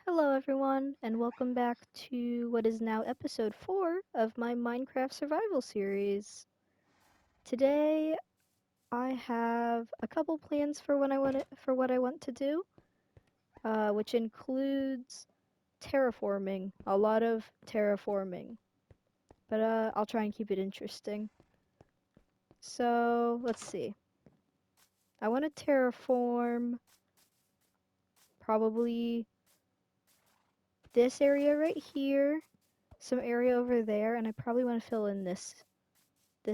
Hello, everyone, and welcome back to what is now episode 4 of my Minecraft survival series. Today, I have a couple plans for what I want to do, which includes terraforming, a lot of terraforming. But I'll try and keep it interesting. So let's see. I want to terraform probably this area right here, some area over there, and I probably want to fill in this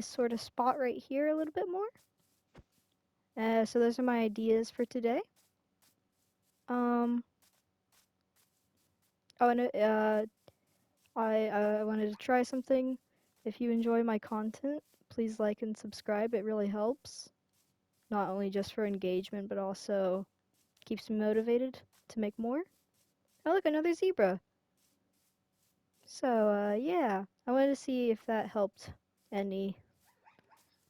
sort of spot right here a little bit more. So those are my ideas for today. Um, oh, and I wanted to try something. If you enjoy my content, please like and subscribe. It really helps, not only just for engagement, but also keeps me motivated to make more. Oh, look, another zebra. So, yeah, I wanted to see if that helped any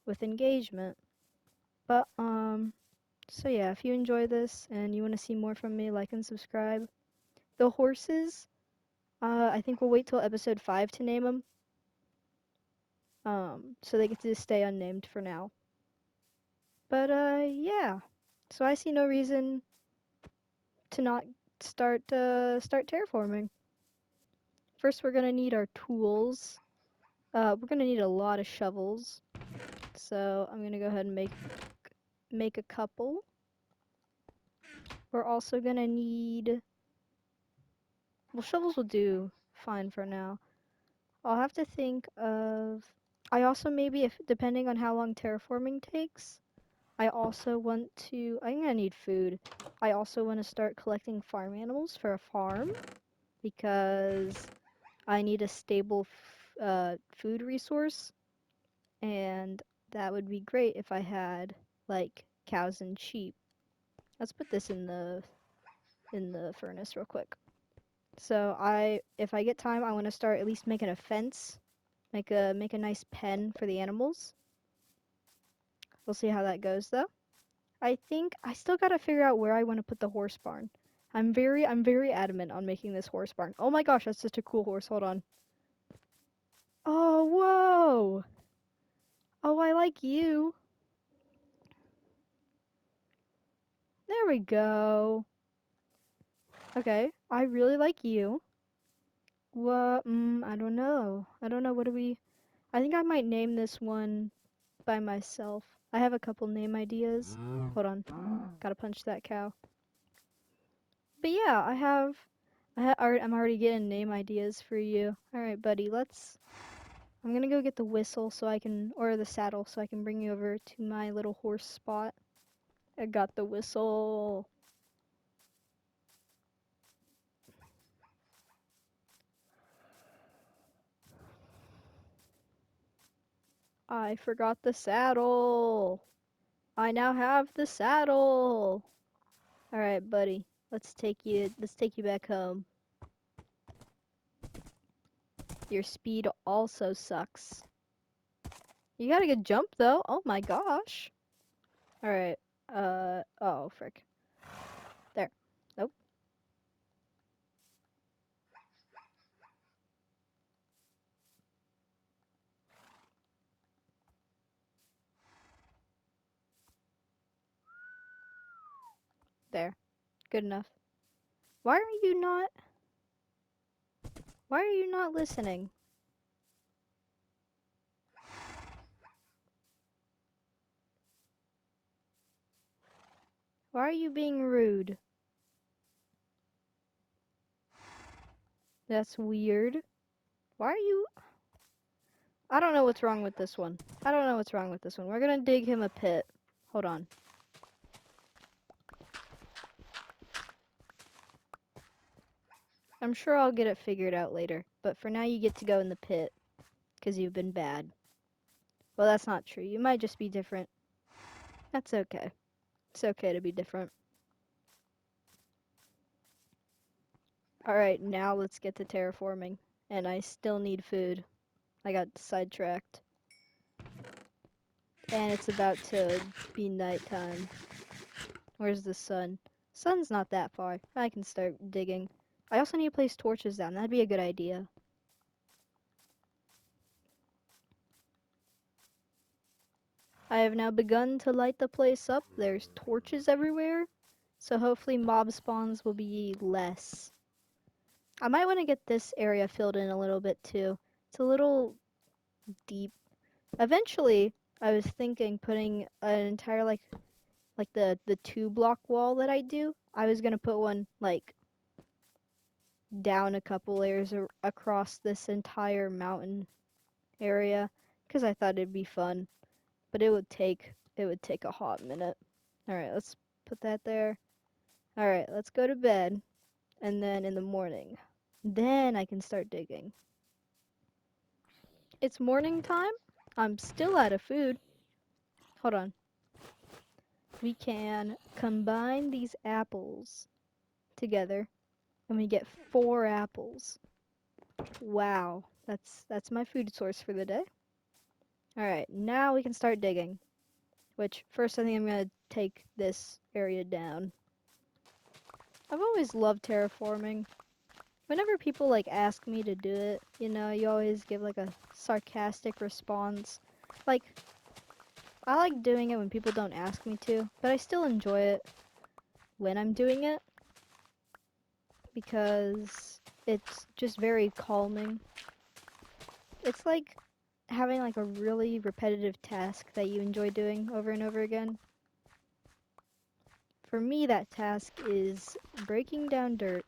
with engagement. But, so yeah, if you enjoy this and you want to see more from me, like and subscribe. The horses, I think we'll wait till episode 5 to name them. So they get to stay unnamed for now. But, yeah. So I see no reason to not start terraforming. First, we're gonna need our tools. We're gonna need a lot of shovels. So I'm gonna go ahead and make a couple. We're also gonna need, well, shovels will do fine for now. I'll have to think of, I also maybe, if depending on how long terraforming takes, I'm gonna need food. I also want to start collecting farm animals for a farm because I need a stable food resource, and that would be great if I had like cows and sheep. Let's put this in the furnace real quick. So if I get time, I want to start at least making a fence, make a nice pen for the animals. We'll see how that goes though. I think I still gotta figure out where I want to put the horse barn. I'm very adamant on making this horse barn. Oh my gosh, that's such a cool horse. Hold on. Oh, whoa. Oh, I like you. There we go. Okay, I really like you. What? I don't know. I don't know. What do we? I think I might name this one by myself. I have a couple name ideas. Hold on. Gotta punch that cow. But yeah, I'm already getting name ideas for you. All right, buddy. I'm gonna go get the whistle or the saddle so I can bring you over to my little horse spot. I got the whistle. I forgot the saddle. I now have the saddle. All right, buddy. Let's take you back home. Your speed also sucks. You got a good jump though. Oh my gosh. All right. Oh frick. There. Nope. There. Good enough. Why are you not Why are you not listening? Why are you being rude? That's weird. Why are you I don't know what's wrong with this one. I don't know what's wrong with this one. We're gonna dig him a pit. Hold on. I'm sure I'll get it figured out later, but for now you get to go in the pit, 'cause you've been bad. Well, that's not true. You might just be different. That's okay. It's okay to be different. Alright, now let's get to terraforming. And I still need food. I got sidetracked. And it's about to be nighttime. Where's the sun? Sun's not that far. I can start digging. I also need to place torches down. That'd be a good idea. I have now begun to light the place up. There's torches everywhere. So hopefully mob spawns will be less. I might want to get this area filled in a little bit too. It's a little deep. Eventually, I was thinking putting an entire like the 2 block wall that I do. I was gonna put one like down a couple layers across this entire mountain area because I thought it'd be fun, but it would take a hot minute. All right, let's put that there. All right, let's go to bed, and then in the morning, then I can start digging. It's morning time. I'm still out of food. Hold on. We can combine these apples together, and we get 4 apples. Wow, that's my food source for the day. All right, now we can start digging. Which first I think I'm gonna take this area down. I've always loved terraforming. Whenever people like ask me to do it, you always give like a sarcastic response. Like, I like doing it when people don't ask me to, but I still enjoy it when I'm doing it because it's just very calming. It's like having like a really repetitive task that you enjoy doing over and over again. For me, that task is breaking down dirt.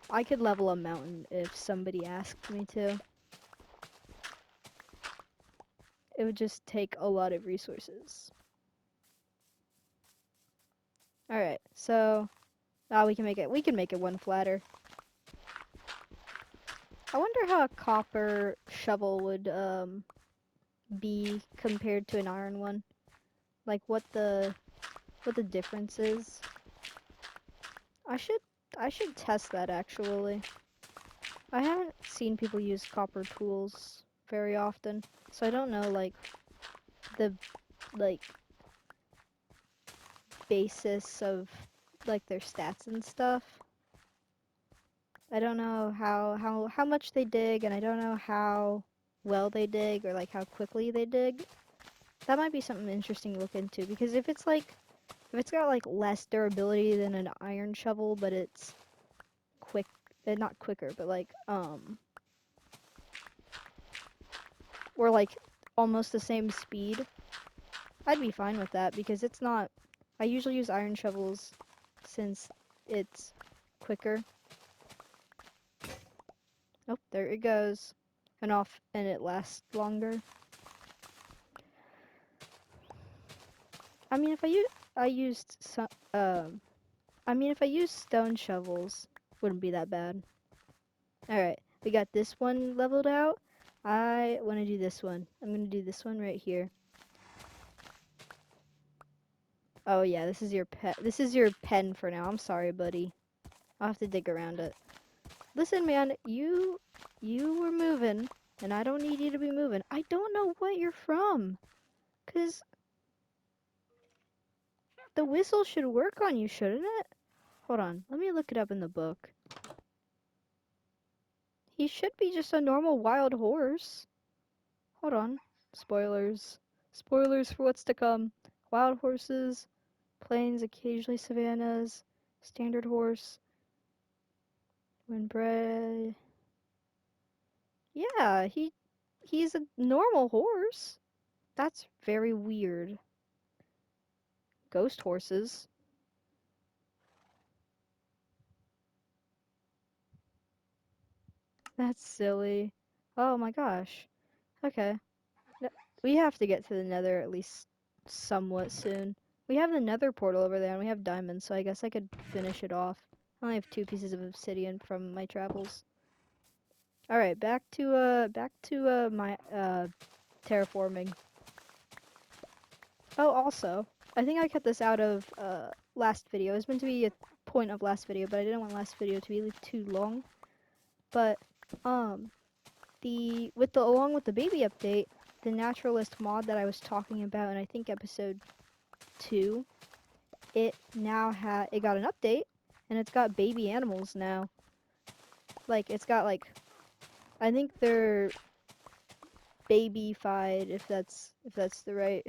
I could level a mountain if somebody asked me to. It would just take a lot of resources. Alright, so we can make it 1 flatter. I wonder how a copper shovel would be compared to an iron one. Like what the difference is. I should I should test that actually. I haven't seen people use copper tools very often, so I don't know the like basis of like their stats and stuff. I don't know how much they dig, and I don't know how well they dig or like how quickly they dig. That might be something interesting to look into because if it's got like less durability than an iron shovel, but it's quick, not quicker, but like or like almost the same speed, I'd be fine with that because it's not. I usually use iron shovels since it's quicker. Oh, there it goes. And off, and it lasts longer. I mean, if I used some, if I used stone shovels, wouldn't be that bad. All right, we got this one leveled out. I want to do this one. I'm gonna do this one right here. Oh yeah, this is your pet. This is your pen for now. I'm sorry, buddy. I'll have to dig around it. Listen, man, you were moving, and I don't need you to be moving. I don't know what you're from, 'cause the whistle should work on you, shouldn't it? Hold on, let me look it up in the book. He should be just a normal wild horse. Hold on. Spoilers. Spoilers for what's to come. Wild horses, plains, occasionally savannas, standard horse, when bred. Yeah, he's a normal horse. That's very weird. Ghost horses. That's silly. Oh my gosh. Okay. We have to get to the nether at least somewhat soon. We have the nether portal over there and we have diamonds, so I guess I could finish it off. I only have 2 pieces of obsidian from my travels. Alright, back to my terraforming. Oh, also, I think I cut this out of last video. It was meant to be a point of last video, but I didn't want last video to be too long. But along with the baby update, the naturalist mod that I was talking about in I think episode 2, it got an update and it's got baby animals now. Like it's got like I think they're babyfied if that's the right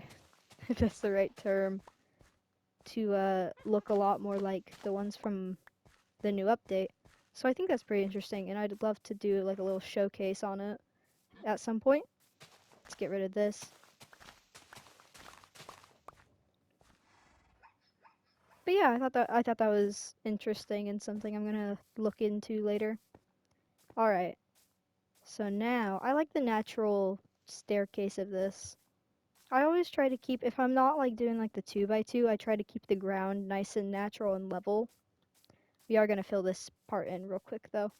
if that's the right term to look a lot more like the ones from the new update. So I think that's pretty interesting and I'd love to do like a little showcase on it at some point. Let's get rid of this. But yeah, I thought that was interesting and something I'm gonna look into later. All right. So now I like the natural staircase of this. I always try to keep if I'm not like doing like the 2x2, I try to keep the ground nice and natural and level. We are gonna fill this part in real quick though.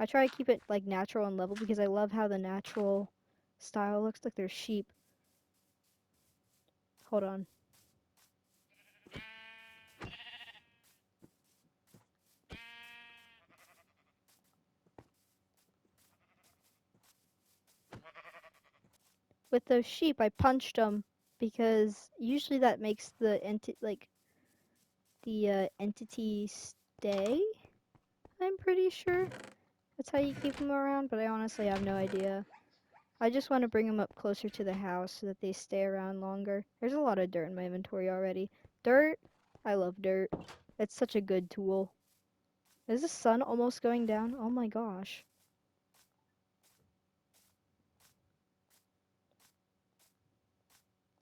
I try to keep it like natural and level because I love how the natural style looks like there's sheep. Hold on. With those sheep, I punched them because usually that makes the entity stay. I'm pretty sure that's how you keep them around, but I honestly have no idea. I just want to bring them up closer to the house so that they stay around longer. There's a lot of dirt in my inventory already. Dirt? I love dirt. It's such a good tool. Is the sun almost going down? Oh my gosh.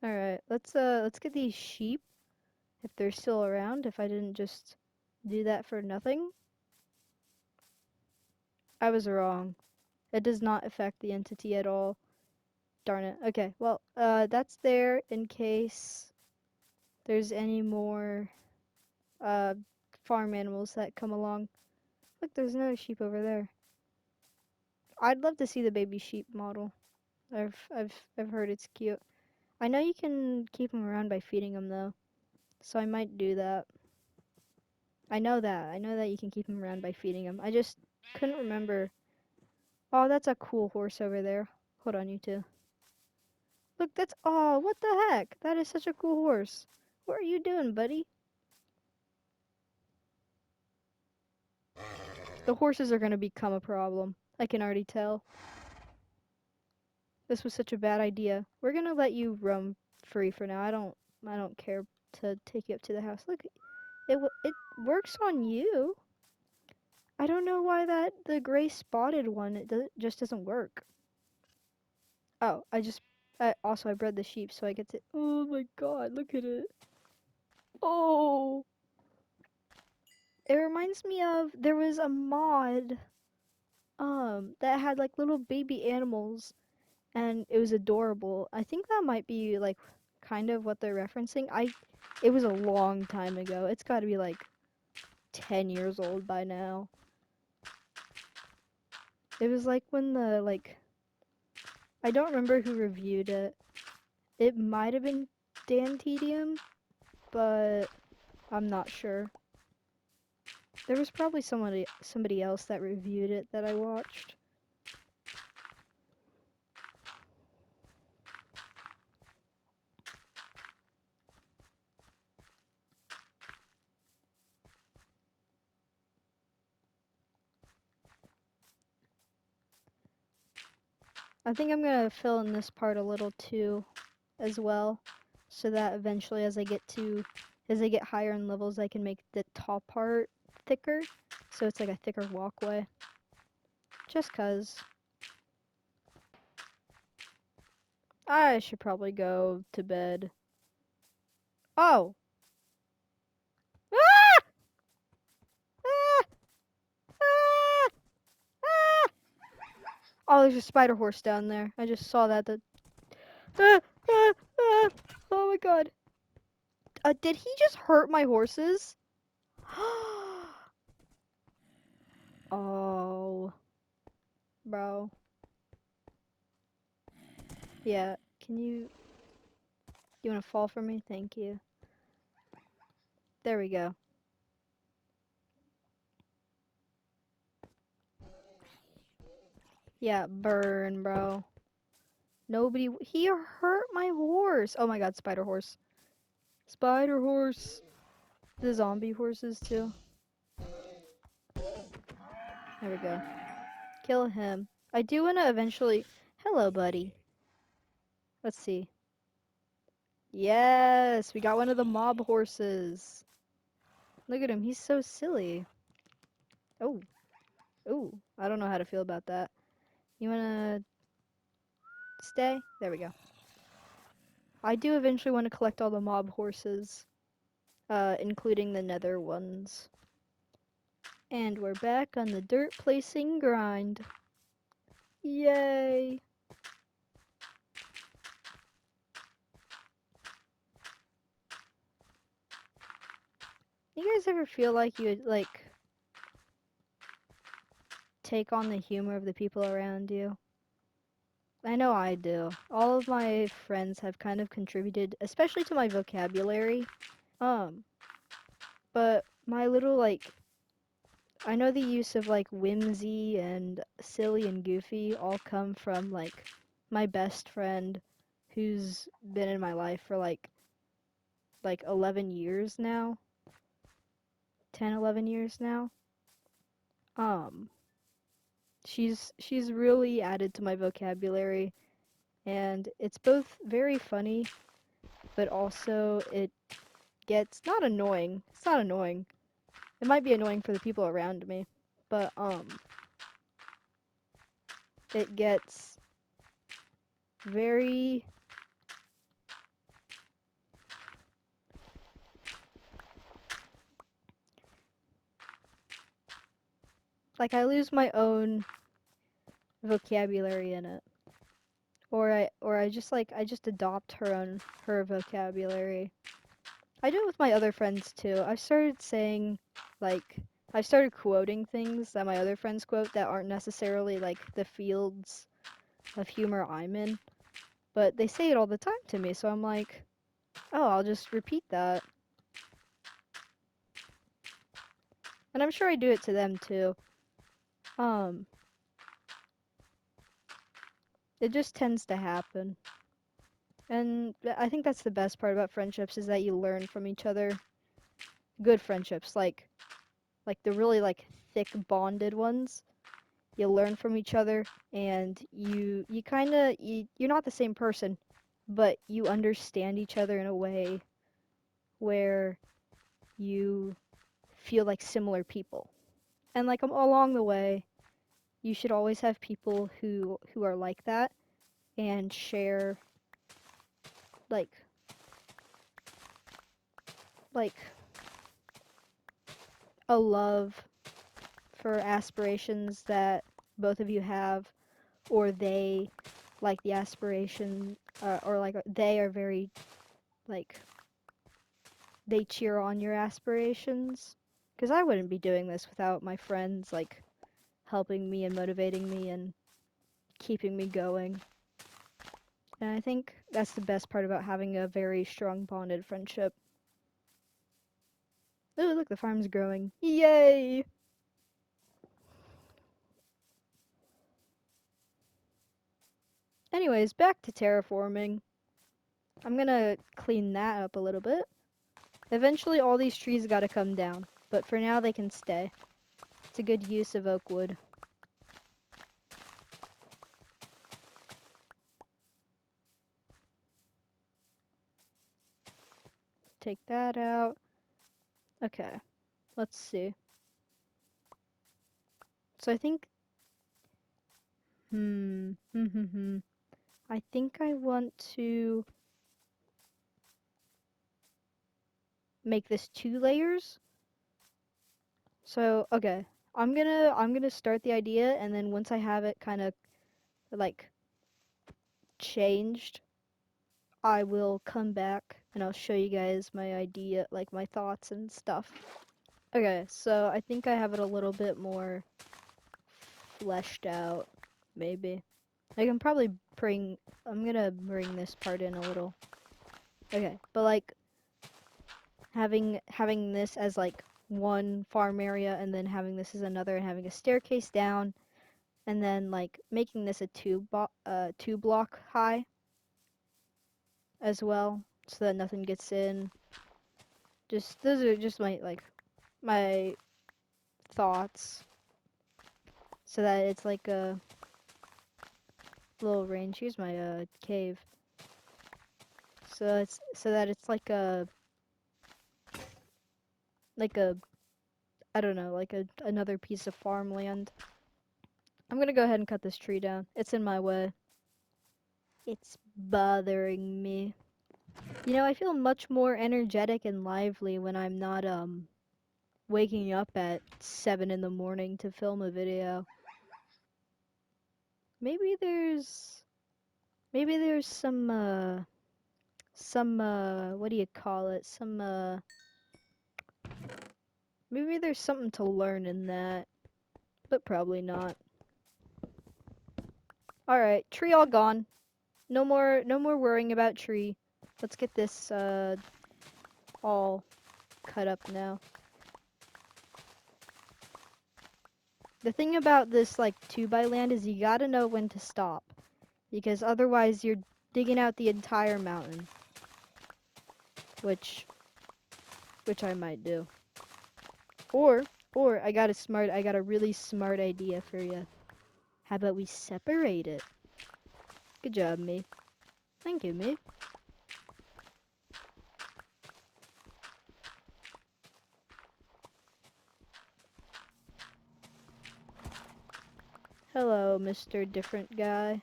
Alright, let's get these sheep if they're still around, if I didn't just do that for nothing. I was wrong. It does not affect the entity at all. Darn it. Okay, well, that's there in case there's any more uh farm animals that come along. Look, there's another sheep over there. I'd love to see the baby sheep model. I've heard it's cute. I know you can keep them around by feeding them though, so I might do that. I know that. I know that you can keep them around by feeding them. I just couldn't remember. Oh, that's a cool horse over there. Hold on, you two. Look, that's oh, what the heck? That is such a cool horse. What are you doing, buddy? The horses are gonna become a problem. I can already tell. This was such a bad idea. We're gonna let you roam free for now. I don't care to take you up to the house. Look, it works on you. I don't know why the gray spotted one just doesn't work. Oh, I bred the sheep so I get to. Oh my god, look at it. Oh, it reminds me of there was a mod that had like little baby animals and it was adorable. I think that might be like kind of what they're referencing. It was a long time ago. It's got to be like 10 years old by now. It was like when I don't remember who reviewed it. It might have been Dan Tedium, but I'm not sure. There was probably somebody else that reviewed it that I watched. I think I'm gonna fill in this part a little too as well, so that eventually as I get higher in levels I can make the top part thicker, so it's like a thicker walkway. Just 'cause I should probably go to bed. Oh! Ah! Ah! Ah! Ah! Oh, there's a spider horse down there. I just saw that. Ah! Ah! Ah! Oh my god. Did he just hurt my horses? Oh, bro. Yeah, you wanna fall for me? Thank you. There we go. Yeah, burn, bro. He hurt my horse. Oh my god, spider horse. Spider horse. The zombie horses too. There we go. Kill him. I do want to eventually... Hello, buddy. Let's see. Yes, we got one of the mob horses. Look at him, he's so silly. Oh, oh, I don't know how to feel about that. You wanna stay? There we go. I do eventually want to collect all the mob horses, including the nether ones. And we're back on the dirt placing grind. Yay! You guys ever feel like you would, like, take on the humor of the people around you? I know I do. All of my friends have kind of contributed, especially to my vocabulary. Um, but my little, like, I know the use of, like, whimsy and silly and goofy all come from, like, my best friend who's been in my life for, like 11 years now. 10, 11 years now. Um, she's really added to my vocabulary, and it's both very funny, but also it gets not annoying. It's not annoying. It might be annoying for the people around me, but it gets very like I lose my own vocabulary in it. Or I just like I just adopt her vocabulary. I do it with my other friends too. I've started saying like I've started quoting things that my other friends quote that aren't necessarily like the fields of humor I'm in, but they say it all the time to me, so I'm like, "Oh, I'll just repeat that." And I'm sure I do it to them too. Um, it just tends to happen. And I think that's the best part about friendships is that you learn from each other. Good friendships, like the really like thick bonded ones. You learn from each other and you kind of you're not the same person, but you understand each other in a way where you feel like similar people. And like along the way, you should always have people who are like that and share like like a love for aspirations that both of you have, or they like the aspiration, or like they are very like they cheer on your aspirations. Because I wouldn't be doing this without my friends like helping me and motivating me and keeping me going. And I think that's the best part about having a very strong bonded friendship. Oh, look, the farm's growing. Yay! Anyways, back to terraforming. I'm gonna clean that up a little bit. Eventually all these trees gotta come down, but for now they can stay. It's a good use of oak wood. Take that out. Okay, let's see. So I think, I think I want to make this 2 layers. So, okay, I'm gonna start the idea, and then once I have it kind of like changed, I will come back and I'll show you guys my idea, like my thoughts and stuff. Okay, so I think I have it a little bit more fleshed out, maybe. I can probably I'm gonna bring this part in a little. Okay, but like having this as like one farm area and then having this as another and having a staircase down and then like making this a 2 block high as well so that nothing gets in. Just those are just my thoughts. so that it's like a little range. Here's my cave. So that it's like a I don't know, like another piece of farmland. I'm gonna go ahead and cut this tree down. It's in my way. It's bothering me. You know, I feel much more energetic and lively when I'm not waking up at 7 in the morning to film a video. Maybe there's maybe there's some what do you call it? Maybe there's something to learn in that, but probably not. All right, tree all gone. No more worrying about tree. Let's get this all cut up now. The thing about this like 2x land is you gotta know when to stop, because otherwise you're digging out the entire mountain, which I might do. Or I got a really smart idea for you. How about we separate it? Good job, me. Thank you, me. Hello, Mr. Different Guy.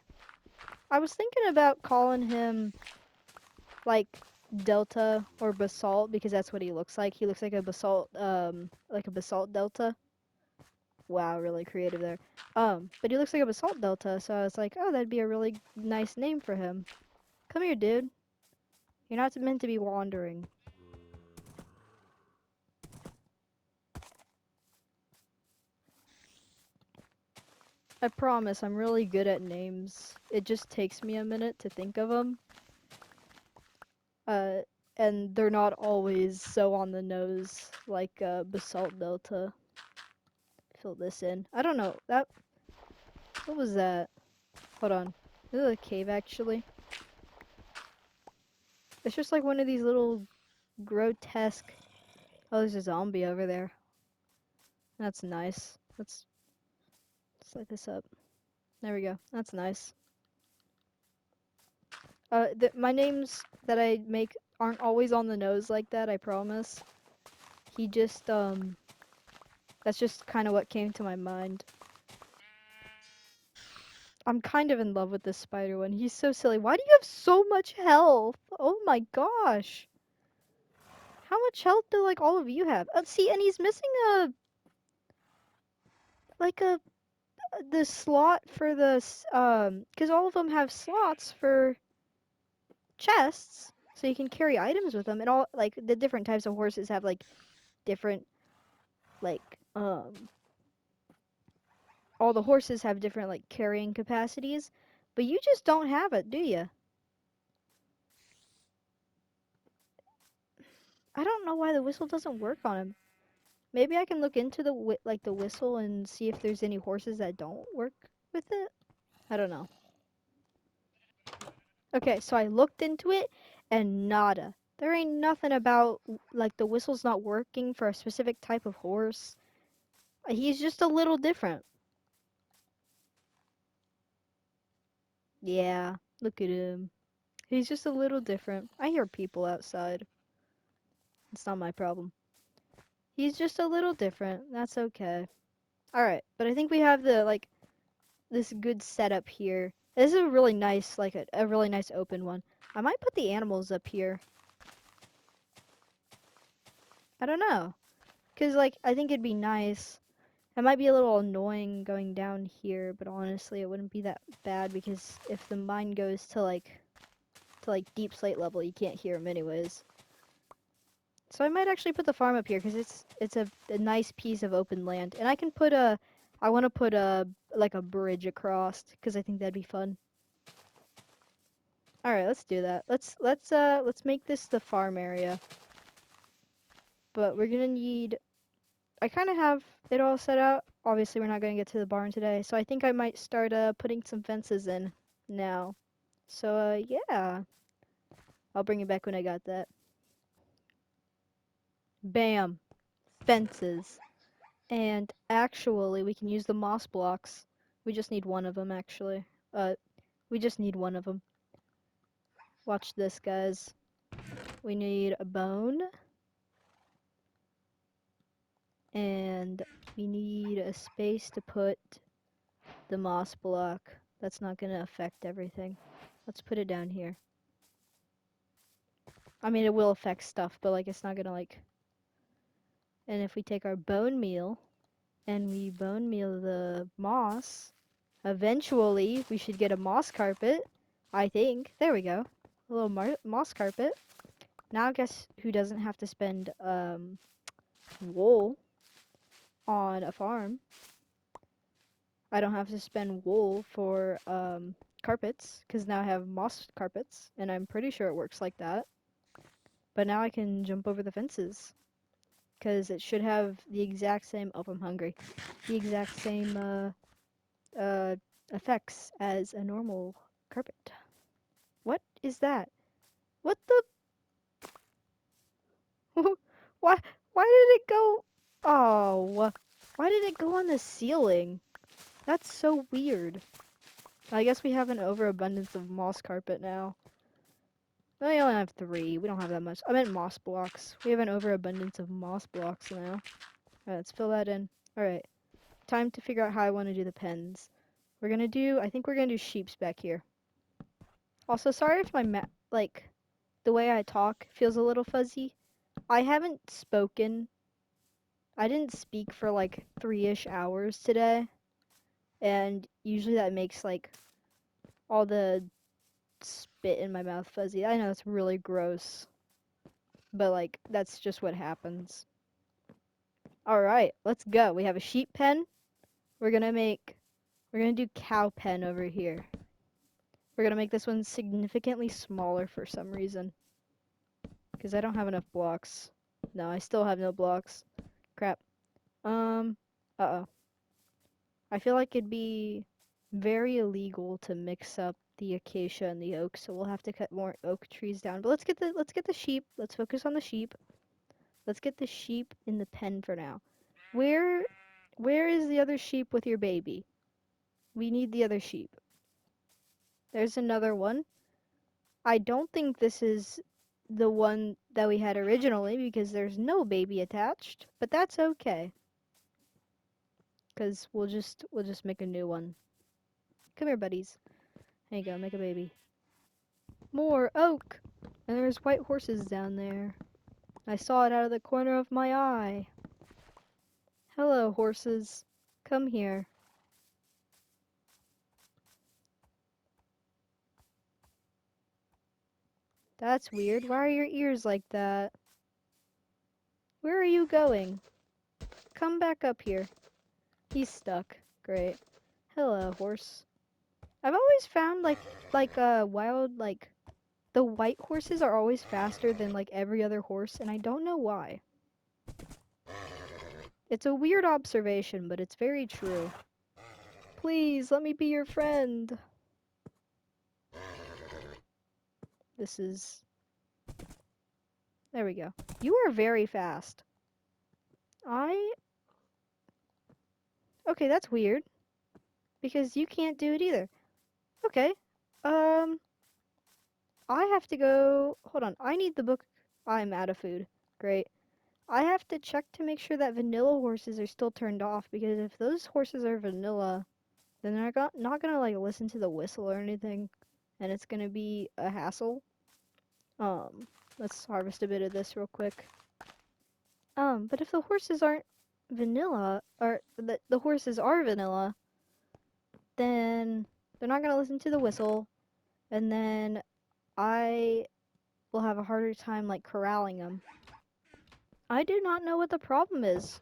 I was thinking about calling him like Delta or Basalt because that's what he looks like. He looks like a basalt delta. Wow, really creative there. But he looks like a basalt delta, so I was like, oh, that'd be a really nice name for him. Come here, dude. You're not meant to be wandering. I promise, I'm really good at names. It just takes me a minute to think of them. Uh, and they're not always so on the nose like basalt delta. Fill this in. I don't know that. What was that? Hold on. Is it a cave actually? It's just like one of these little grotesque. Oh, there's a zombie over there. That's nice. Let's light this up. There we go. That's nice. My names that I make aren't always on the nose like that, I promise. He just, that's just kind of what came to my mind. I'm kind of in love with this spider one. He's so silly. Why do you have so much health? Oh my gosh. How much health do, like, all of you have? See, and he's missing like the slot for because all of them have slots for chests, so you can carry items with them. And all, like, the different types of horses have, like, different, like, all the horses have different, like, carrying capacities. But you just don't have it, do you? I don't know why the whistle doesn't work on him. Maybe I can look into the whistle and see if there's any horses that don't work with it. I don't know. Okay, so I looked into it and nada. There ain't nothing about like the whistle's not working for a specific type of horse. He's just a little different. Yeah, look at him. He's just a little different. I hear people outside. It's not my problem. He's just a little different. That's okay. All right, but I think we have the like this good setup here. This is a really nice, like a really nice open one. I might put the animals up here. I don't know, cause like I think it'd be nice. It might be a little annoying going down here, but honestly, it wouldn't be that bad because if the mine goes to like deep slate level, you can't hear them anyways. So I might actually put the farm up here because it's a nice piece of open land, and I want to put a like a bridge across because I think that'd be fun. All right, let's do that. Let's make this the farm area. But we're gonna need. I kind of have it all set out. Obviously, we're not gonna get to the barn today, so I think I might start putting some fences in now. So yeah, I'll bring it back when I got that. Bam, fences. And actually, we can use the moss blocks. We just need one of them, actually. Uh, we just need one of them. Watch this, guys. We need a bone. And we need a space to put the moss block. That's not going to affect everything. Let's put it down here. I mean, it will affect stuff, but like it's not going to like... And if we take our bone meal and we bone meal the moss, eventually we should get a moss carpet, I think. There we go. A little moss carpet. Now guess who doesn't have to spend wool on a farm? I don't have to spend wool for carpets, because now I have moss carpets, and I'm pretty sure it works like that. But now I can jump over the fences, because it should have the exact same... Oh, I'm hungry. The exact same uh, effects as a normal carpet. What is that? What the... Why, why did it go... Oh, why did it go on the ceiling? That's so weird. I guess we have an overabundance of moss carpet now. We only have 3. We don't have that much. I meant moss blocks. We have an overabundance of moss blocks now. Alright, let's fill that in. Alright, time to figure out how I want to do the pens. I think we're gonna do sheeps back here. Also, sorry if like, the way I talk feels a little fuzzy. I haven't spoken. I didn't speak for like 3-ish hours today. And usually that makes like all the spit in my mouth fuzzy. I know it's really gross. But like, that's just what happens. Alright, let's go. We have a sheep pen. We're gonna do cow pen over here. We're gonna make this one significantly smaller for some reason. Because I don't have enough blocks. No, I still have no blocks. Crap. Uh-oh. I feel like it'd be very illegal to mix up the acacia and the oak, so we'll have to cut more oak trees down. But let's get the sheep. Let's focus on the sheep. Let's get the sheep in the pen for now. Where is the other sheep with your baby? We need the other sheep. There's another one. I don't think this is the one that we had originally because there's no baby attached, but that's okay. Cause we'll just make a new one. Come here, buddies. There you go, make a baby. More oak! And there's white horses down there. I saw it out of the corner of my eye. Hello, horses. Come here. That's weird. Why are your ears like that? Where are you going? Come back up here. He's stuck. Great. Hello, horse. I've always found wild the white horses are always faster than like every other horse, and I don't know why. It's a weird observation, but it's very true. Please, let me be your friend. There we go. You are very fast. Okay, that's weird. Because you can't do it either. Okay. Um, I have to go... Hold on, I need the book. I'm out of food. Great. I have to check to make sure that vanilla horses are still turned off, because if those horses are vanilla, then they're not gonna like listen to the whistle or anything, and it's gonna be a hassle. Let's harvest a bit of this real quick. But if the horses aren't vanilla, or the horses are vanilla, then they're not gonna listen to the whistle, and then I will have a harder time like corralling them. I do not know what the problem is.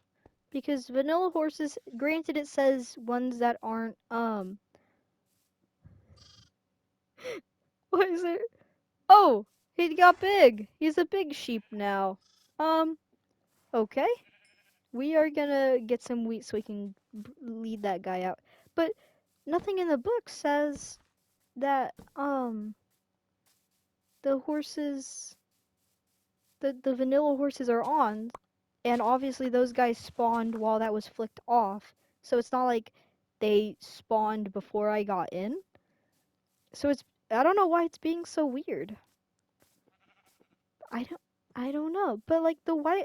Because vanilla horses, granted it says ones that aren't, what is it? Oh, he got big. He's a big sheep now. Um, okay. We are gonna get some wheat so we can lead that guy out. But nothing in the book says that, the horses, the vanilla horses are on, And obviously those guys spawned while that was flicked off. So it's not like they spawned before I got in. So it's I don't know why it's being so weird. I don't I don't know. But like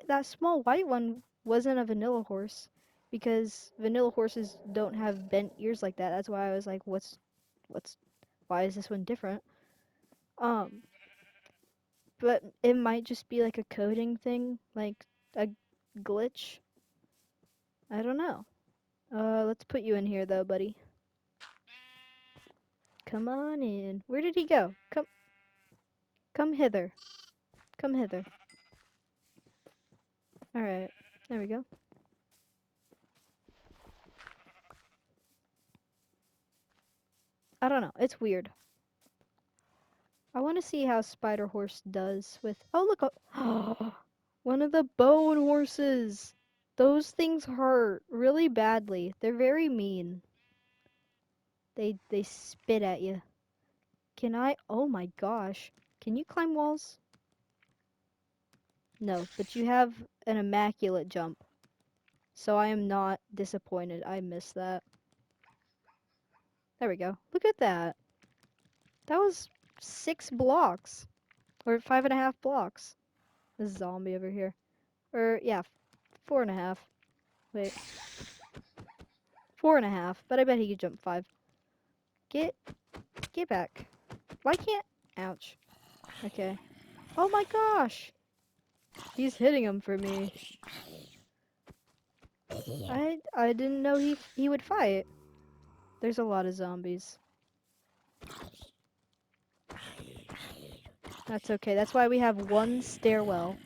that small white one wasn't a vanilla horse because vanilla horses don't have bent ears like that. That's why I was like what's why is this one different? Um but it might just be like a coding thing, like a glitch. I don't know. Let's put you in here though, buddy. Come on in. Where did he go? Come hither. Come hither. All right. There we go. I don't know. It's weird. I want to see how Spider Horse does with. Oh, look. One of the bone horses. Those things hurt really badly. They're very mean. They spit at you. Can I? Oh my gosh. Can you climb walls? No, but you have an immaculate jump. So I am not disappointed. I missed that. There we go. Look at that. That was 6 blocks. Or 5.5 blocks. This zombie over here. Or, yeah, 4.5. Wait. 4.5. But I bet he could jump 5. Get, get back. Why can't... Ouch. Okay. Oh my gosh! He's hitting him for me. I didn't know he would fight. There's a lot of zombies. That's okay. That's why we have one stairwell.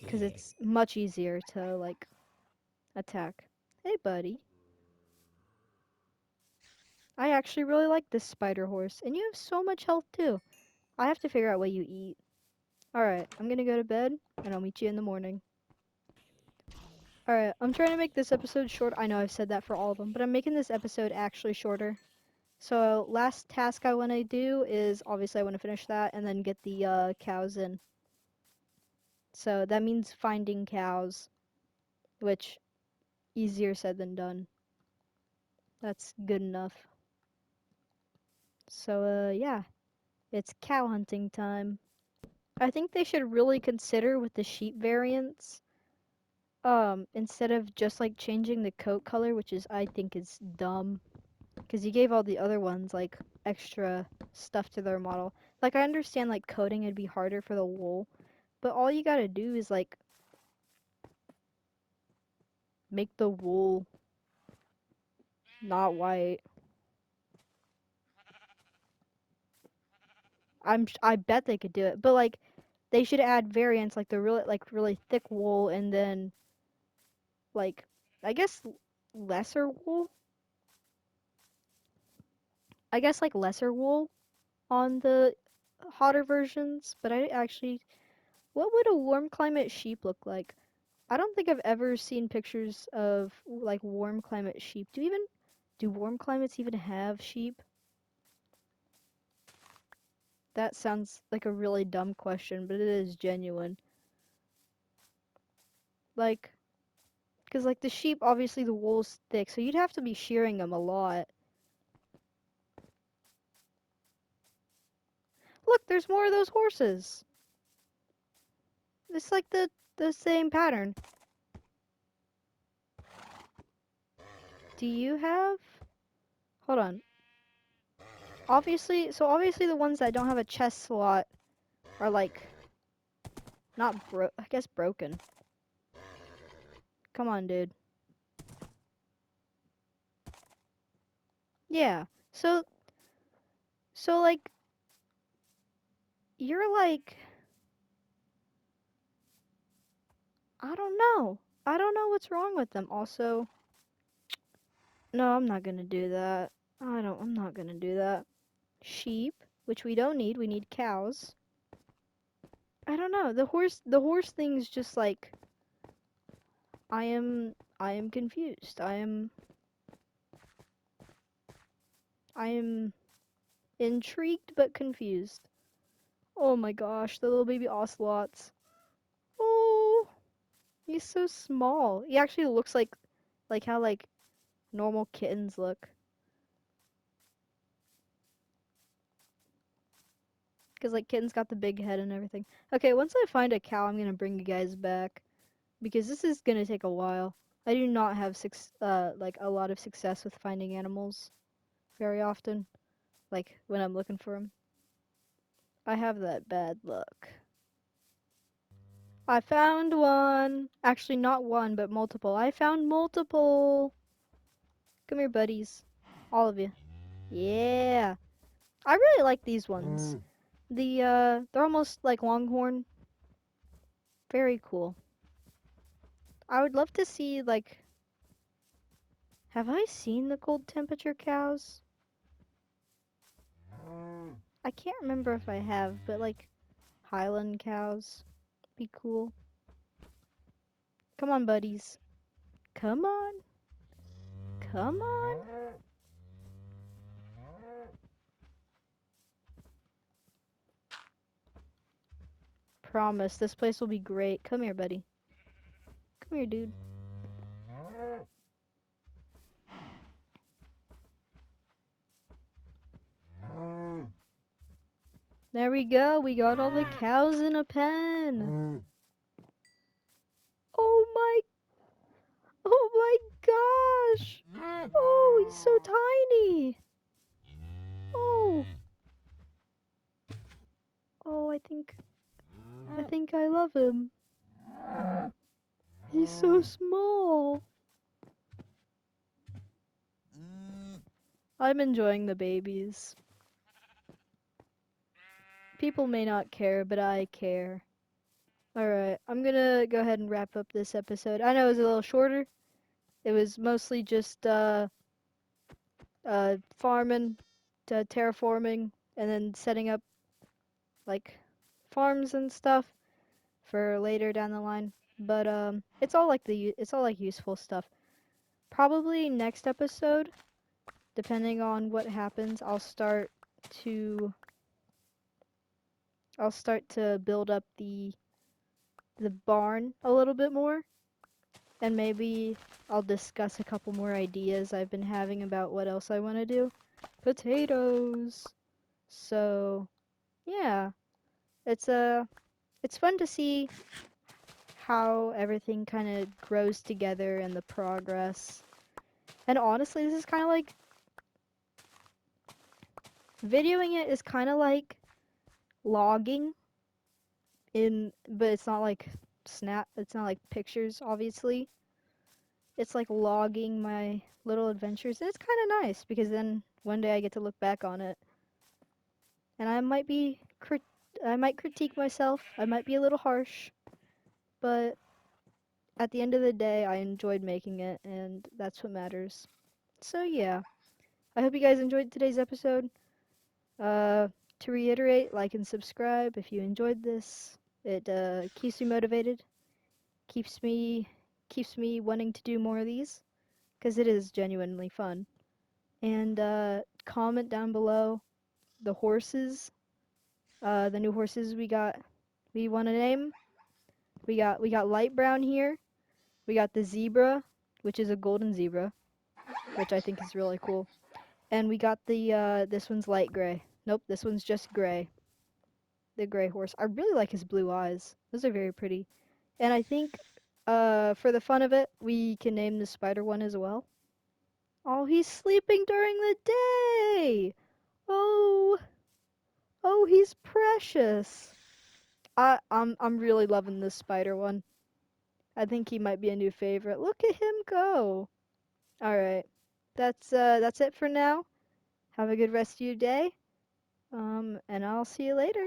Because it's much easier to, like, attack. Hey, buddy. I actually really like this spider horse. And you have so much health, too. I have to figure out what you eat. Alright, I'm gonna go to bed, and I'll meet you in the morning. Alright, I'm trying to make this episode short. I know I've said that for all of them, but I'm making this episode actually shorter. So, last task I want to do is, obviously I want to finish that, and then get the cows in. So, that means finding cows, which, easier said than done. That's good enough. So, yeah. It's cow hunting time. I think they should really consider with the sheep variants, instead of just like changing the coat color, which is I think is dumb, because you gave all the other ones like extra stuff to their model. Like I understand like coating it'd be harder for the wool, but all you gotta do is like make the wool not white. I bet they could do it, but like they should add variants like the really thick wool and then like I guess lesser wool. I guess like lesser wool on the hotter versions, but I actually what would a warm climate sheep look like? I don't think I've ever seen pictures of like warm climate sheep. Do warm climates even have sheep? That sounds like a really dumb question, but it is genuine. Like, because like the sheep, obviously the wool's thick, so you'd have to be shearing them a lot. Look, there's more of those horses. It's like the same pattern. Do you have? Hold on. Obviously the ones that don't have a chest slot are like not I guess broken. Come on, dude. Yeah. So like you're like I don't know. I don't know what's wrong with them. Also, no, I'm not gonna do that. I'm not gonna do that. Sheep, which we don't need. We need cows. I don't know. The horse thing's just like I am confused. I am intrigued but confused. Oh my gosh, the little baby ocelots. Oh. He's so small. He actually looks like how like normal kittens look. Cause like kittens got the big head and everything. Okay, once I find a cow, I'm gonna bring you guys back because this is gonna take a while. I do not have like a lot of success with finding animals very often. Like when I'm looking for them, I have that bad luck. I found one. Actually, not one, but multiple. I found multiple. Come here, buddies. All of you. Yeah. I really like these ones. They're almost like longhorn. Very cool. I would love to see like, have I seen the cold temperature cows? I can't remember if I have, but like Highland cows be cool. Come on, buddies. Come on. Come on. Promise, this place will be great. Come here, buddy. Come here, dude. There we go. We got all the cows in a pen. Oh my, oh my gosh. Oh, he's so tiny. Oh, oh, I think I love him. He's so small. I'm enjoying the babies. People may not care, but I care. Alright, I'm gonna go ahead and wrap up this episode. I know it was a little shorter. It was mostly just farming, terraforming, and then setting up like farms and stuff for later down the line. But it's all like useful stuff. Probably next episode, depending on what happens, to I'll start to build up the barn a little bit more, and maybe I'll discuss a couple more ideas I've been having about what else I want to do. Potatoes. So, yeah, it's it's fun to see how everything kind of grows together and the progress. And honestly, this is kind of like videoing it is kind of like logging but it's not like it's not like pictures, obviously. It's like logging my little adventures. And it's kind of nice because then one day I get to look back on it. And I might critique myself. I might be a little harsh, but at the end of the day, I enjoyed making it, and that's what matters. So yeah, I hope you guys enjoyed today's episode. Uh, to reiterate, like and subscribe if you enjoyed this. It keeps me motivated, keeps me keeps me wanting to do more of these because it is genuinely fun. And comment down below the horses, the new horses we want to name. We got light brown here. We got the zebra, which is a golden zebra, which I think is really cool. And we got this one's light gray. Nope, this one's just gray. The gray horse. I really like his blue eyes. Those are very pretty. And I think for the fun of it, we can name the spider one as well. Oh, he's sleeping during the day. Oh, oh, he's precious. I'm really loving this spider one. I think he might be a new favorite. Look at him go. All right. That's it for now. Have a good rest of your day. And I'll see you later.